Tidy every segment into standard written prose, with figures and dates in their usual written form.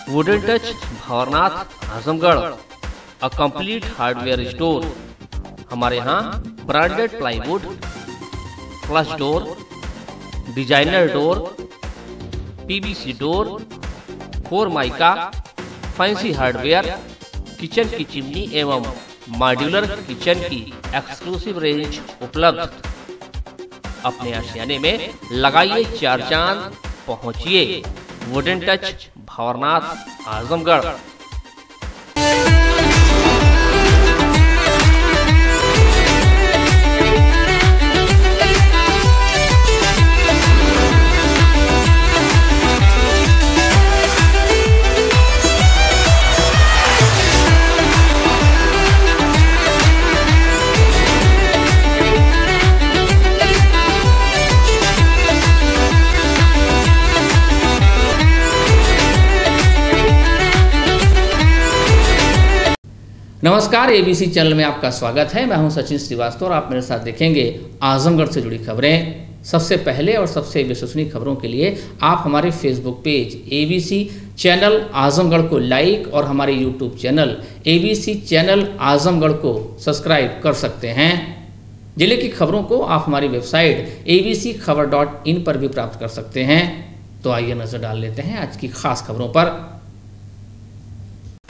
Wooden touch Bhanwarnath Azamgarh, a complete hardware store. हमारे यहाँ branded plywood, flush door, designer door, PVC door, formica, fancy hardware, kitchen की chimney एवं modular kitchen की exclusive range उपलब्ध। अपने आशियाने में लगाइए 4 चांद, पहुंचिए वुडन टच भंवरनाथ आजमगढ़। नमस्कार, एबीसी चैनल में आपका स्वागत है। मैं हूं सचिन श्रीवास्तव और आप मेरे साथ देखेंगे आजमगढ़ से जुड़ी खबरें। सबसे पहले और सबसे विश्वसनीय खबरों के लिए आप हमारे Facebook page ABC channel Azamgarh को लाइक और हमारे YouTube channel ABC channel Azamgarh को सब्सक्राइब कर सकते हैं। जिले की खबरों को आप हमारी वेबसाइट abcखबर.in पर भी प्राप्त कर सकते हैं। तो आइए नजर डाल लेते हैं आज की खास खबरों पर।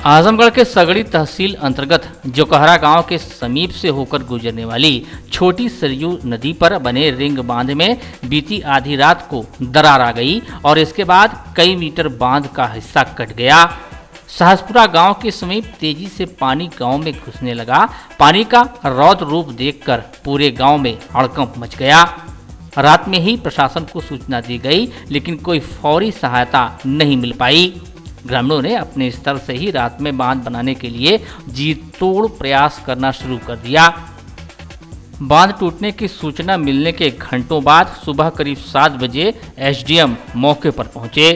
आजमगढ़ के सगड़ी तहसील अंतर्गत जोकहरा गांव के समीप से होकर गुजरने वाली छोटी सरयू नदी पर बने रिंग बांध में बीती आधी रात को दरार आ गई और इसके बाद कई मीटर बांध का हिस्सा कट गया। सहसपुरा गांव के समीप तेजी से पानी गांव में घुसने लगा। पानी का रौद्र रूप देखकर पूरे गांव में हड़कंप मच गया। रात में ही प्रशासन को सूचना दी गई, लेकिन कोई फौरी सहायता नहीं मिल पाई। ग्रामीणों ने अपने स्तर से ही रात में बांध बनाने के लिए जी तोड़ प्रयास करना शुरू कर दिया। बांध टूटने की सूचना मिलने के घंटों बाद सुबह करीब 7 बजे एसडीएम मौके पर पहुंचे।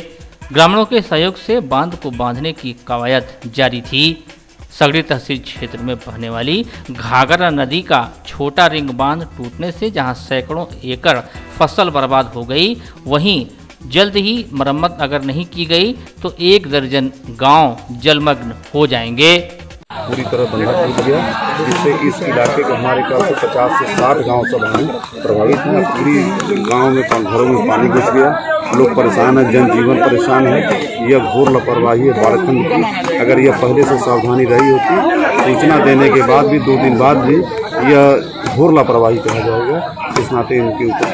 ग्रामीणों के सहयोग से बांध को बांधने की कवायद जारी थी। सगड़ी तहसील क्षेत्र में बहने वाली घाघरा नदी का छोटा रिंग बांध टूटने से जहां सैकड़ों एकड़ फसल बर्बाद हो गई, वहीं जल्द ही मरम्मत अगर नहीं की गई तो 1 दर्जन गांव जलमग्न हो जाएंगे। पूरी तरह बंधा टूट गया, जिससे इस इलाके के हमारे 50 से 60 गांव सब प्रभावित हैं। पूरी गांव में घरों में पानी घुस गया, लोग परेशान है, जनजीवन परेशान है। यह घोर लापरवाही है बालखंड की। अगर यह पहले से सावधानी रही होती, सूचना देने के बाद भी 2 दिन बाद भी यह घोर लापरवाही कहा जाएगा। इस नाते इनके ऊपर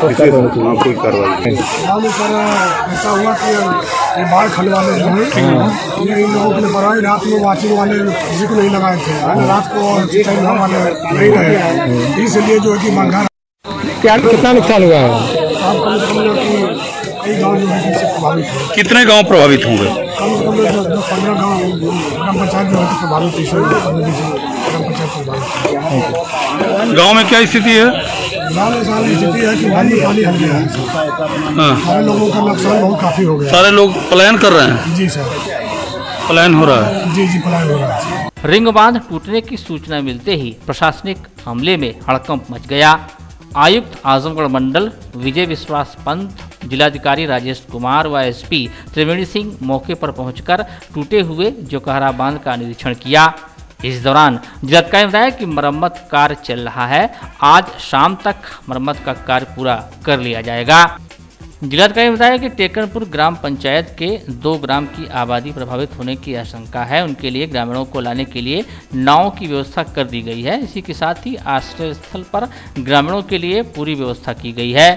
कोई कार्रवाई नहीं। ऐसा हुआ कि ये बाढ़ खल वाले जो है ये इन लोगों के लिए बड़ा रात में वाचिंग वाले किसी को नहीं लगाए थे। रात को वाले नहीं रहे, इसलिए जो है कि मंगा क्या कितना नुकसान हुआ है? कई गाँव जो है इससे प्रभावित है। कितने गांव प्रभावित होंगे? कम से कम 10-15 गाँव ग्राम पंचायत जो है प्रभावित है। गांव में क्या स्थिति है? गाँव में सारी स्थिति है कि पानी हट गया है। सारे लोगों का नुकसान बहुत काफी हो गया। सारे लोग पलायन कर रहे हैं? जी सर, पलायन हो रहा है। जी पलायन हो रहा है। रिंग बांध टूटने की सूचना मिलते ही प्रशासनिक हमले में हड़कंप मच गया। आयुक्त आजमगढ़ मंडल विजय विश्वास पंत, जिलाधिकारी राजेश कुमार व एसपी त्रिवेणी सिंह मौके पर पहुंचकर टूटे हुए जोकहरा बांध का निरीक्षण किया। इस दौरान जिलाधिकारी ने बताया कि मरम्मत कार्य चल रहा है। आज शाम तक मरम्मत का कार्य पूरा कर लिया जाएगा। जिलाधिकारी ने बताया कि टेकनपुर ग्राम पंचायत के 2 ग्राम की आबादी प्रभावित होने की आशंका है। उनके लिए ग्रामीणों को लाने के लिए नाव की व्यवस्था कर दी गई है। इसी के साथ ही आश्रय स्थल पर ग्रामीणों के लिए पूरी व्यवस्था की गई है।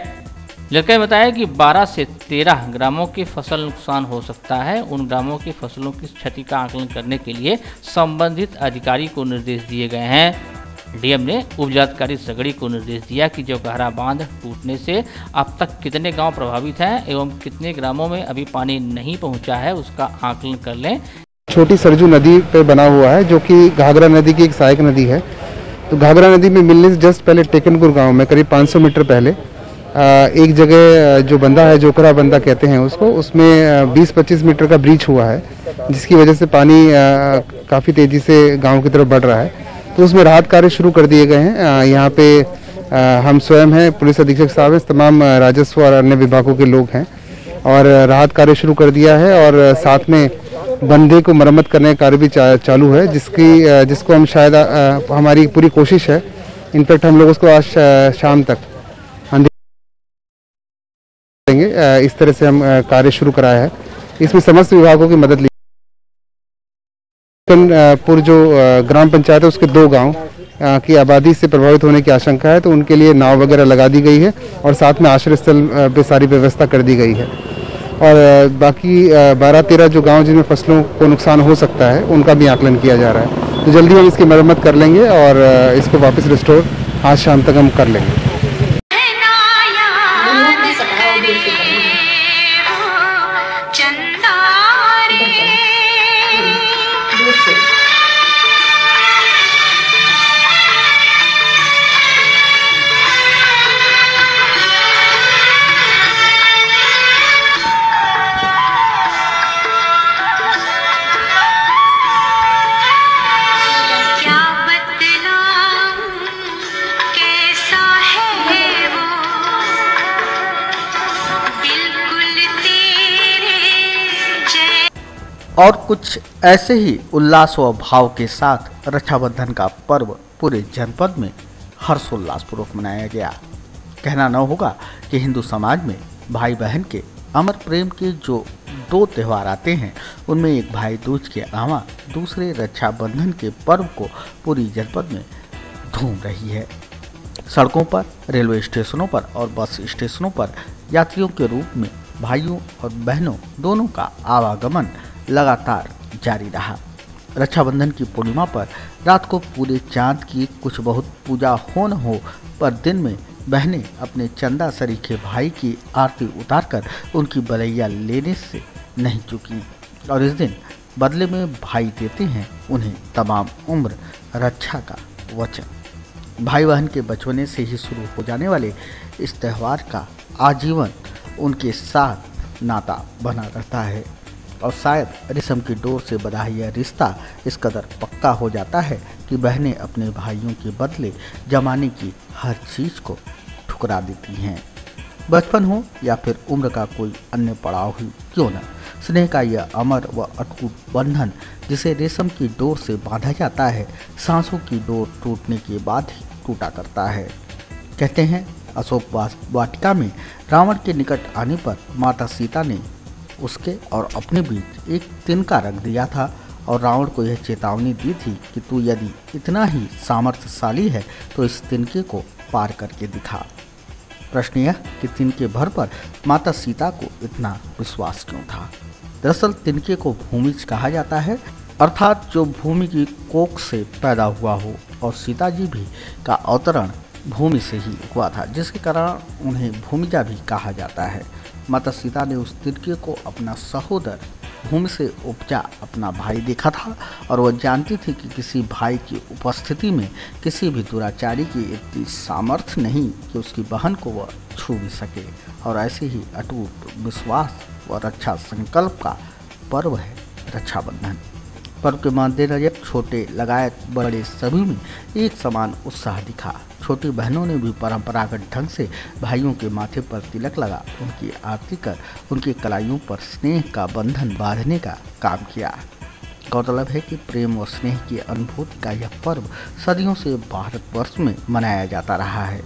जिलाधिकारी ने बताया कि 12 से 13 ग्रामों के फसल नुकसान हो सकता है। उन ग्रामों की फसलों की क्षति का आकलन करने के लिए संबंधित अधिकारी को निर्देश दिए गए हैं। डीएम ने उप जिलाधिकारी सगड़ी को निर्देश दिया कि जोकहरा बांध टूटने से अब तक कितने गांव प्रभावित हैं एवं कितने ग्रामों में अभी पानी नहीं पहुंचा है, उसका आकलन कर लें। छोटी सरजू नदी पे बना हुआ है, जो कि घाघरा नदी की एक सहायक नदी है। तो घाघरा नदी में मिलने से जस्ट पहले टेकनपुर गांव में करीब 500 मीटर पहले एक जगह जो बंदा है, जोकरा बंदा कहते हैं उसको, उसमें 20-25 मीटर का ब्रीच हुआ है, जिसकी वजह से पानी काफ़ी तेज़ी से गांव की तरफ बढ़ रहा है। तो उसमें राहत कार्य शुरू कर दिए गए हैं। यहाँ पे हम स्वयं हैं, पुलिस अधीक्षक साहब हैं, तमाम राजस्व और अन्य विभागों के लोग हैं और राहत कार्य शुरू कर दिया है और साथ में बंधे को मरम्मत करने का कार्य भी चालू है, जिसको हम शायद हमारी पूरी कोशिश है, इनफैक्ट हम लोग उसको आज शाम तक देंगे। इस तरह से हम कार्य शुरू कराया है। इसमें समस्त विभागों की मदद ली। पुर जो ग्राम पंचायत है उसके 2 गांव की आबादी से प्रभावित होने की आशंका है, तो उनके लिए नाव वगैरह लगा दी गई है और साथ में आश्रय स्थल पे सारी व्यवस्था कर दी गई है। और बाकी 12-13 जो गांव जिनमें फसलों को नुकसान हो सकता है उनका भी आकलन किया जा रहा है। तो जल्दी हम इसकी मरम्मत कर लेंगे और इसको वापस रिस्टोर आज शाम तक हम कर लेंगे। और कुछ ऐसे ही उल्लास व भाव के साथ रक्षाबंधन का पर्व पूरे जनपद में हर्षोल्लासपूर्वक मनाया गया। कहना न होगा कि हिंदू समाज में भाई बहन के अमर प्रेम के जो 2 त्यौहार आते हैं, उनमें एक भाई दूज के अलावा दूसरे रक्षाबंधन के पर्व को पूरी जनपद में धूम रही है। सड़कों पर, रेलवे स्टेशनों पर और बस स्टेशनों पर यात्रियों के रूप में भाइयों और बहनों दोनों का आवागमन लगातार जारी रहा। रक्षाबंधन की पूर्णिमा पर रात को पूरे चांद की कुछ बहुत पूजा हो न हो, पर दिन में बहनें अपने चंदा सरीखे भाई की आरती उतारकर उनकी बलैया लेने से नहीं चुकी और इस दिन बदले में भाई देते हैं उन्हें तमाम उम्र रक्षा का वचन। भाई बहन के बचपने से ही शुरू हो जाने वाले इस त्यौहार का आजीवन उनके साथ नाता बना रहता है और शायद रेशम की डोर से बंधा यह रिश्ता इस कदर पक्का हो जाता है कि बहनें अपने भाइयों के बदले जमाने की हर चीज़ को ठुकरा देती हैं। बचपन हो या फिर उम्र का कोई अन्य पड़ाव ही क्यों न, स्नेह का यह अमर व अटूट बंधन जिसे रेशम की डोर से बांधा जाता है, सांसों की डोर टूटने के बाद ही टूटा करता है। कहते हैं अशोक वाटिका में रावण के निकट आने पर माता सीता ने उसके और अपने बीच एक तिनका रख दिया था और रावण को यह चेतावनी दी थी कि तू यदि इतना ही सामर्थ्यशाली है तो इस तिनके को पार करके दिखा। प्रश्न यह कि तिनके भर पर माता सीता को इतना विश्वास क्यों था। दरअसल तिनके को भूमिज कहा जाता है, अर्थात जो भूमि की कोख से पैदा हुआ हो, और सीता जी भी का अवतरण भूमि से ही हुआ था, जिसके कारण उन्हें भूमिजा भी कहा जाता है। माता सीता ने उस तिनके को अपना सहोदर भूमि से उपजा अपना भाई देखा था और वह जानती थी कि किसी भाई की उपस्थिति में किसी भी दुराचारी की इतनी सामर्थ्य नहीं कि उसकी बहन को वह छू भी सके। और ऐसे ही अटूट विश्वास व रक्षा संकल्प का पर्व है रक्षाबंधन। पर्व के मद्देनजर छोटे लगाए बड़े सभी में एक समान उत्साह दिखा। छोटी बहनों ने भी परंपरागत ढंग से भाइयों के माथे पर तिलक लगा उनकी आरती कर उनकी कलाइयों पर स्नेह का बंधन बांधने का काम किया। गौरतलब है कि प्रेम व स्नेह की अनुभूति का यह पर्व सदियों से भारतवर्ष में मनाया जाता रहा है।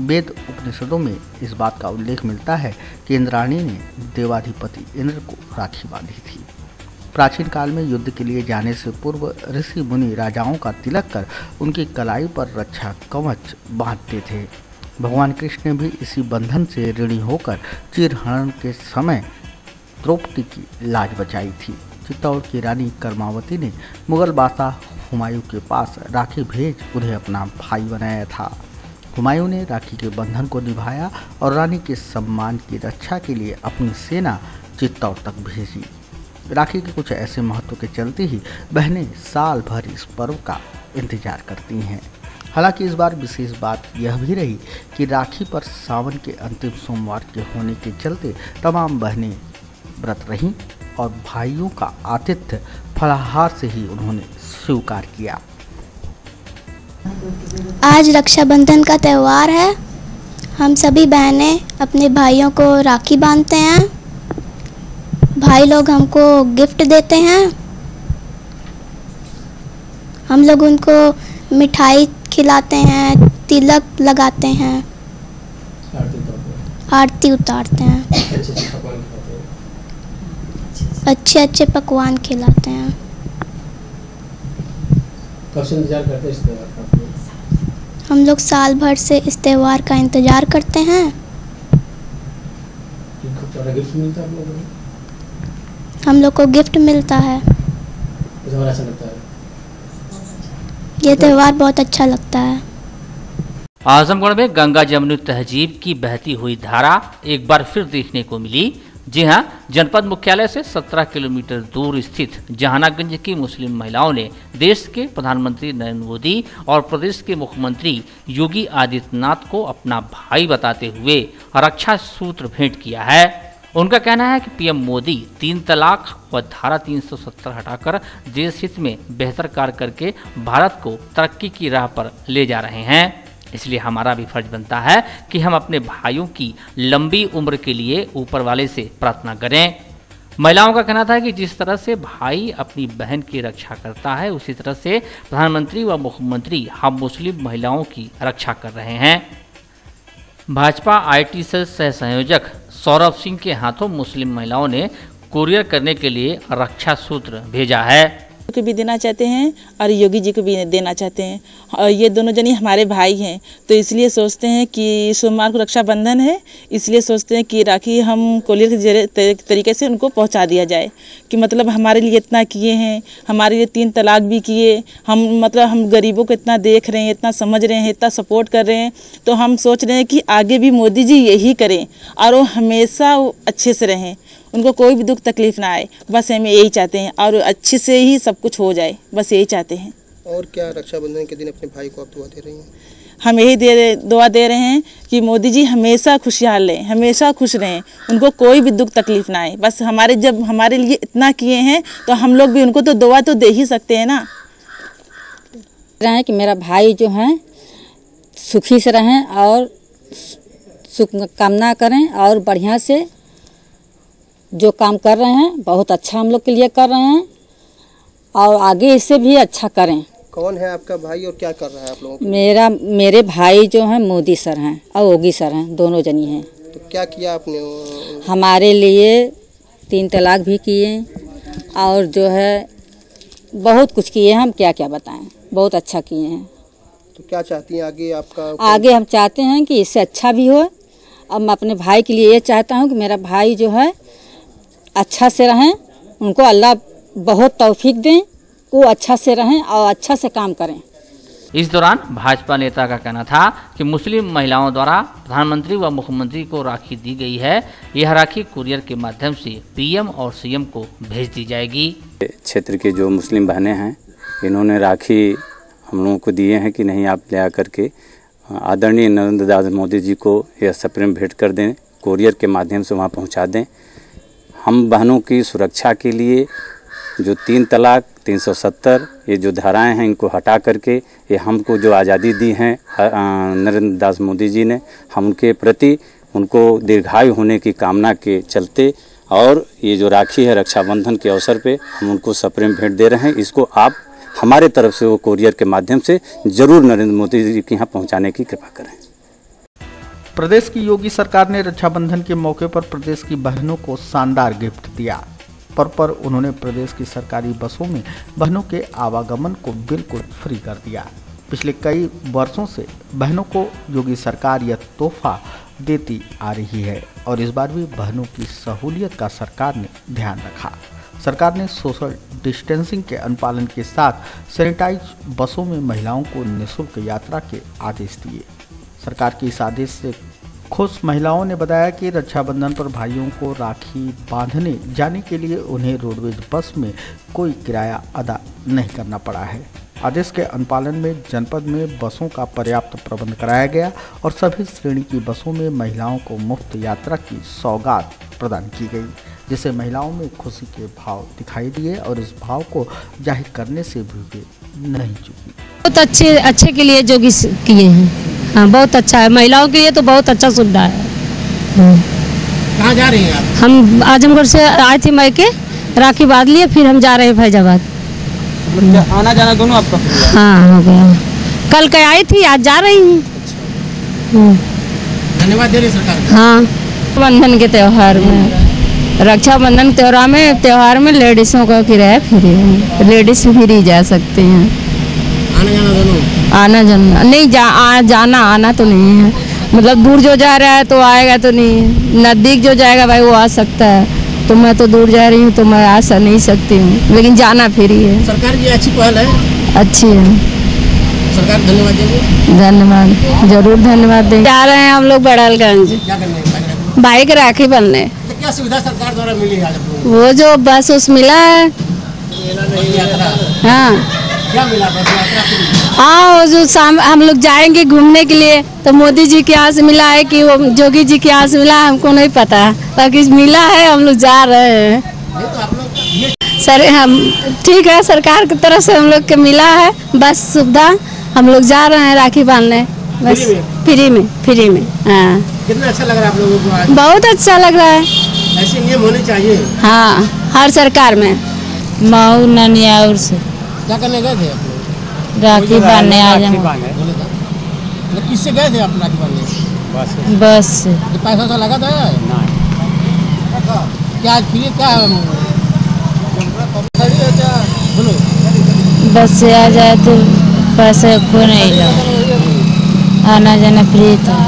वेद उपनिषदों में इस बात का उल्लेख मिलता है कि इंद्राणी ने देवाधिपति इंद्र को राखी बांधी थी। प्राचीन काल में युद्ध के लिए जाने से पूर्व ऋषि मुनि राजाओं का तिलक कर उनकी कलाई पर रक्षा कवच बांधते थे। भगवान कृष्ण ने भी इसी बंधन से ऋणी होकर चीरहरण के समय द्रौपदी की लाज बचाई थी। चित्तौड़ की रानी कर्मावती ने मुगल बादशाह हुमायूं के पास राखी भेज उन्हें अपना भाई बनाया था। हुमायूं ने राखी के बंधन को निभाया और रानी के सम्मान की रक्षा के लिए अपनी सेना चित्तौड़ तक भेजी। राखी के कुछ ऐसे महत्व के चलते ही बहनें साल भर इस पर्व का इंतजार करती हैं। हालांकि इस बार विशेष बात यह भी रही कि राखी पर सावन के अंतिम सोमवार के होने के चलते तमाम बहनें व्रत रहीं और भाइयों का आतिथ्य फलाहार से ही उन्होंने स्वीकार किया। आज रक्षाबंधन का त्यौहार है। हम सभी बहनें अपने भाइयों को राखी बांधते हैं भाई लोग हमको गिफ्ट देते हैं। हम लोग उनको मिठाई खिलाते हैं, तिलक लगाते हैं, आरती उतारते हैं, अच्छे अच्छे पकवान खिलाते हैं। कब से इंतजार करते हैं इस त्योहार का? हम लोग साल भर से इस त्योहार का इंतजार करते हैं। गिफ्ट मिलता है आप लोगों को? हम लोग को गिफ्ट मिलता है। त्योहार ऐसा लगता है? ये त्योहार बहुत अच्छा लगता है। आजमगढ़ में गंगा जमुनी तहजीब की बहती हुई धारा एक बार फिर देखने को मिली। जी हां, जनपद मुख्यालय से 17 किलोमीटर दूर स्थित जहानागंज की मुस्लिम महिलाओं ने देश के प्रधानमंत्री नरेंद्र मोदी और प्रदेश के मुख्यमंत्री योगी आदित्यनाथ को अपना भाई बताते हुए रक्षा सूत्र भेंट किया है। उनका कहना है कि पीएम मोदी 3 तलाक व धारा 370 हटाकर देश हित में बेहतर कार्य करके भारत को तरक्की की राह पर ले जा रहे हैं। इसलिए हमारा भी फर्ज बनता है कि हम अपने भाइयों की लंबी उम्र के लिए ऊपर वाले से प्रार्थना करें। महिलाओं का कहना था कि जिस तरह से भाई अपनी बहन की रक्षा करता है, उसी तरह से प्रधानमंत्री व मुख्यमंत्री हम मुस्लिम महिलाओं की रक्षा कर रहे हैं। भाजपा आईटी सेल सह संयोजक सौरभ सिंह के हाथों मुस्लिम महिलाओं ने कुरियर करने के लिए रक्षा सूत्र भेजा है। को भी देना चाहते हैं और योगी जी को भी देना चाहते हैं, और ये दोनों जनी हमारे भाई हैं, तो इसलिए सोचते हैं कि सोमवार को रक्षाबंधन है, इसलिए सोचते हैं कि राखी हम कोरियर के तरीके से उनको पहुंचा दिया जाए। कि मतलब हमारे लिए इतना किए हैं, हमारे लिए 3 तलाक भी किए, हम गरीबों को इतना देख रहे हैं, इतना समझ रहे हैं, इतना सपोर्ट कर रहे हैं, तो हम सोच रहे हैं कि आगे भी मोदी जी यही करें और वो हमेशा अच्छे से रहें, उनको कोई भी दुख तकलीफ ना आए, बस हम यही चाहते हैं, और अच्छे से ही सब कुछ हो जाए, बस यही चाहते हैं। और क्या रक्षाबंधन के दिन अपने भाई को आप दुआ दे रही हैं? हम यही दुआ दे रहे हैं कि मोदी जी हमेशा खुशहाल रहें, हमेशा खुश रहें, उनको कोई भी दुख तकलीफ ना आए। बस जब हमारे लिए इतना किए हैं तो हम लोग भी उनको तो दुआ तो दे ही सकते हैं ना। रहे कि मेरा भाई जो है सुखी से रहें और सुख कामना करें, और बढ़िया से जो काम कर रहे हैं बहुत अच्छा हम लोग के लिए कर रहे हैं, और आगे इससे भी अच्छा करें। कौन है आपका भाई और क्या कर रहा है आप लोगों को? मेरे भाई जो हैं मोदी सर हैं और योगी सर हैं, दोनों जनी हैं। तो क्या किया आपने? हमारे लिए 3 तलाक भी किए, और जो है बहुत कुछ किए, हम क्या क्या बताएं, बहुत अच्छा किए हैं। तो क्या चाहती हैं आगे आपका? आगे हम चाहते हैं कि इससे अच्छा भी हो। अब मैं अपने भाई के लिए ये चाहता हूँ कि मेरा भाई जो है अच्छा से रहें, उनको अल्लाह बहुत तौफीक दें, वो अच्छा से रहें और अच्छा से काम करें। इस दौरान भाजपा नेता का कहना था कि मुस्लिम महिलाओं द्वारा प्रधानमंत्री व मुख्यमंत्री को राखी दी गई है, यह राखी कुरियर के माध्यम से पीएम और सीएम को भेज दी जाएगी। क्षेत्र के जो मुस्लिम बहनें हैं, इन्होंने राखी हम लोगों को दिए हैं कि नहीं आप ले आकर के आदरणीय नरेंद्र दास मोदी जी को यह सप्रेम भेंट कर दें, कुरियर के माध्यम से वहाँ पहुँचा दें। हम बहनों की सुरक्षा के लिए जो 3 तलाक 370 ये जो धाराएं हैं, इनको हटा करके ये हमको जो आज़ादी दी है नरेंद्र दास मोदी जी ने, हम उनके प्रति उनको दीर्घायु होने की कामना के चलते, और ये जो राखी है रक्षाबंधन के अवसर पे हम उनको सप्रेम भेंट दे रहे हैं। इसको आप हमारे तरफ से वो कुरियर के माध्यम से ज़रूर नरेंद्र मोदी जी के यहाँ पहुँचाने की कृपा करें। प्रदेश की योगी सरकार ने रक्षाबंधन के मौके पर प्रदेश की बहनों को शानदार गिफ्ट दिया। पर उन्होंने प्रदेश की सरकारी बसों में बहनों के आवागमन को बिल्कुल फ्री कर दिया। पिछले कई वर्षों से बहनों को योगी सरकार यह तोहफा देती आ रही है, और इस बार भी बहनों की सहूलियत का सरकार ने ध्यान रखा। सरकार ने सोशल डिस्टेंसिंग के अनुपालन के साथ सैनिटाइज बसों में महिलाओं को निःशुल्क यात्रा के आदेश दिए। सरकार के इस आदेश से खुश महिलाओं ने बताया कि रक्षाबंधन पर भाइयों को राखी बांधने जाने के लिए उन्हें रोडवेज बस में कोई किराया अदा नहीं करना पड़ा है। आदेश के अनुपालन में जनपद में बसों का पर्याप्त प्रबंध कराया गया, और सभी श्रेणी की बसों में महिलाओं को मुफ्त यात्रा की सौगात प्रदान की गई, जिससे महिलाओं में खुशी के भाव दिखाई दिए, और इस भाव को जाहिर करने से भी वे नहीं चूकी। बहुत अच्छे के लिए जो किए हैं, हाँ बहुत अच्छा है, महिलाओं के लिए तो बहुत अच्छा सुविधा है। कहाँ जा रही हैं आप? हम आजमगढ़ से आए थे मायके, राखी बांध लिए, फिर हम जा रहे हैं फैजाबाद। आना जाना दोनों आपका? हाँ हो गया, कल के आई थी, आज जा रही हूँ। धन्यवाद दे रही सरकार को। हाँ, बंधन के त्यौहार में, रक्षाबंधन त्योहार में लेडीजों का किराया फ्री है, लेडीज फ्री जा सकते हैं। आना जाना दोनों? आना जाना नहीं, जाना आना तो नहीं है, मतलब दूर जो जा रहा है तो आएगा तो नहीं, नज़दीक जो जाएगा भाई वो आ सकता है। तो मैं तो दूर जा रही हूँ तो मैं आ नहीं सकती हूँ, लेकिन जाना फ्री है। सरकार की अच्छी पहल है। अच्छी है सरकार, धन्यवाद देंगे। धन्यवाद, जरूर धन्यवाद देंगे। जा रहे हैं हम लोग बड़ालगंज, क्या करने? भाई की राखी बनने। तो क्या सुविधा सरकार द्वारा मिली है? वो जो बस उस मिला है। हाँ, क्या मिला बस यात्रा? हाँ, जो शाम हम लोग जाएंगे घूमने के लिए, तो मोदी जी के यहाँ से मिला है कि वो जोगी जी के यहाँ से मिला है, हमको नहीं पता, बाकी मिला है, हम लोग जा रहे हैं। तो आप लोग सर हम ठीक है, सरकार की तरफ से हम लोग के मिला है बस सुविधा, हम लोग जा रहे हैं राखी बांधने, बस फ्री में। हाँ, कितना अच्छा लग रहा है आप लोगों को आज? बहुत अच्छा लग रहा है। ऐसे नियम होने चाहिए। हाँ, हर सरकार में। माऊ ननियाउर से क्या करने गए थे आप लोग? राखी बांधने आ जाए। किससे गए थे आप राखी बांधने? बस से। पैसा सा लगा था? क्या फ्री क्या बोलो? बस से आ जाए तो पैसे को नहीं लगा, आना जाना फ्री था।